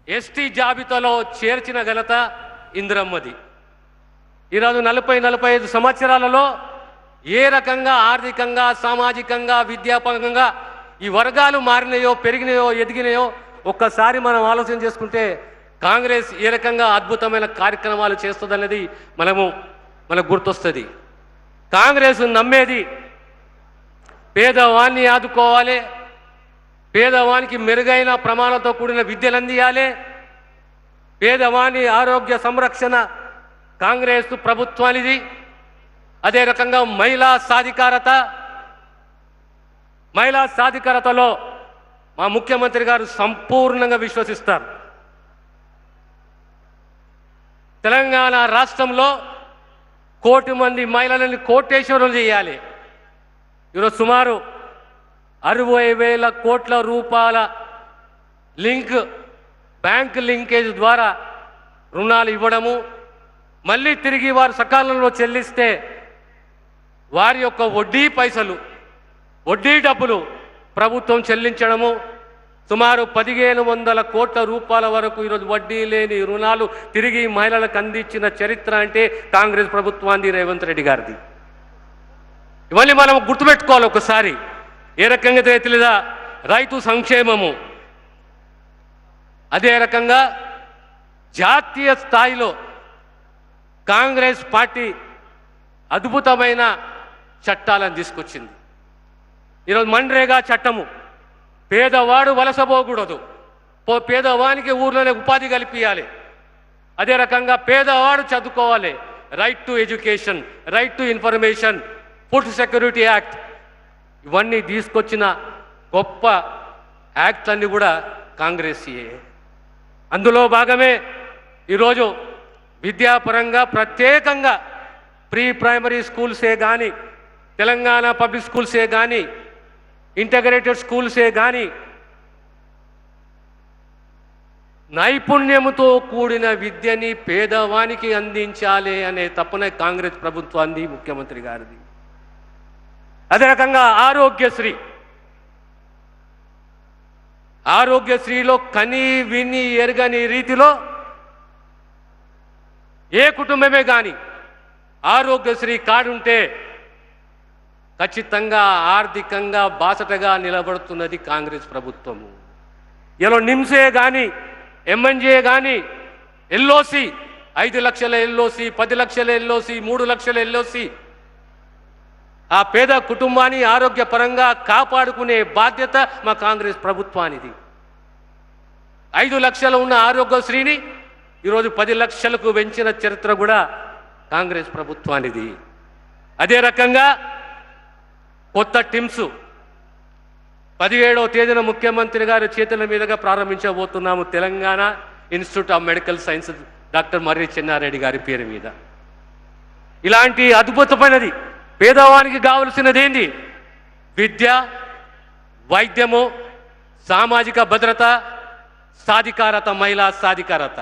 ST జాబితాలో చేర్చిన ఘనత ఇందిరమ్మది. ఈరోజు 40-45 సంవత్సరాలలో ఏ రకంగా ఆర్థికంగా, సామాజికంగా, విద్యాపరంగా ఈ వర్గాలు మారినాయో, పెరిగినాయో, ఎదిగినాయో ఒక్కసారి మనం ఆలోచన చేసుకుంటే కాంగ్రెస్ ఏ రకంగా అద్భుతమైన కార్యక్రమాలు చేస్తుందనేది మనకు గుర్తొస్తుంది. కాంగ్రెస్ నమ్మేది పేదవాన్ని ఆదుకోవాలి, పేదవానికి మెరుగైన ప్రమాణంతో కూడిన విద్యలు అందియాలి, పేదవాని ఆరోగ్య సంరక్షణ కాంగ్రెస్ ప్రభుత్వానిది. అదే రకంగా మహిళా సాధికారతలో మా ముఖ్యమంత్రి గారు సంపూర్ణంగా విశ్వసిస్తారు. తెలంగాణ రాష్ట్రంలో 1 కోటి మంది మహిళలని కోటేశ్వరులు చేయాలి. ఈరోజు సుమారు 60,000 కోట్ల రూపాయల బ్యాంక్ లింకేజ్ ద్వారా రుణాలు ఇవ్వడము, మళ్ళీ తిరిగి వారు సకాలంలో చెల్లిస్తే వారి యొక్క వడ్డీ డబ్బులు ప్రభుత్వం చెల్లించడము, సుమారు 1,500 కోట్ల రూపాయల వరకు ఈరోజు వడ్డీ లేని రుణాలు తిరిగి మహిళలకు అందించిన చరిత్ర అంటే కాంగ్రెస్ ప్రభుత్వాన్ని, రేవంత్ రెడ్డి గారిది. ఇవన్నీ మనం గుర్తుపెట్టుకోవాలి. ఒకసారి ఏ రకంగా తెలీదా రైతు సంక్షేమము, అదే రకంగా జాతీయ స్థాయిలో కాంగ్రెస్ పార్టీ అద్భుతమైన చట్టాలను తీసుకొచ్చింది. ఈరోజు మన్రేగా చట్టము, పేదవాడు వలసపోకూడదు, పేదవానికి ఊర్లోనే ఉపాధి కల్పించాలి. అదే రకంగా పేదవాడు చదువుకోవాలి, right to education, right to information, food security act, ఇవన్నీ తీసుకొచ్చిన గొప్ప యాక్ట్లన్నీ కూడా కాంగ్రెస్యే. అందులో భాగమే ఈరోజు విద్యాపరంగా ప్రత్యేకంగా ప్రీ ప్రైమరీ స్కూల్సే కానీ, తెలంగాణ పబ్లిక్ స్కూల్సే కానీ, ఇంటగ్రేటెడ్ స్కూల్సే కానీ నైపుణ్యముతో కూడిన విద్యని పేదవానికి అందించాలి అనే తపన కాంగ్రెస్ ప్రభుత్వాన్ని, ముఖ్యమంత్రి గారిది. అదే రకంగా ఆరోగ్యశ్రీలో కని విని ఎరగని రీతిలో ఏ కుటుంబమే కానీ ఆరోగ్యశ్రీ కార్డు ఉంటే ఖచ్చితంగా ఆర్థికంగా బాసటగా నిలబడుతున్నది కాంగ్రెస్ ప్రభుత్వము. ఇలా నిమ్సే కానీ, ఎంఎన్జే కానీ, ఎల్ఓసి 5 లక్షల ఎల్ఓసి, 10 లక్షల ఎల్ఓసి, 3 లక్షల ఎల్ఓసి, ఆ పేద కుటుంబాన్ని ఆరోగ్యపరంగా కాపాడుకునే బాధ్యత మా కాంగ్రెస్ ప్రభుత్వానిది. 5 లక్షలు ఉన్న ఆరోగ్యశ్రీని ఈరోజు 10 లక్షలకు పెంచిన చరిత్ర కూడా కాంగ్రెస్ ప్రభుత్వానిది. అదే రకంగా కొత్త టిమ్స్ 17వ తేదీన ముఖ్యమంత్రి గారి చేతుల మీదుగా ప్రారంభించబోతున్నాము. Telangana institute of medical science doctor Marri Chennareddy గారి పేరు మీద. ఇలాంటి అద్భుతమైనది పేదవానికి కావలసినది ఏంటి? విద్య, వైద్యము, సామాజిక భద్రత, సాధికారత, మహిళా సాధికారత.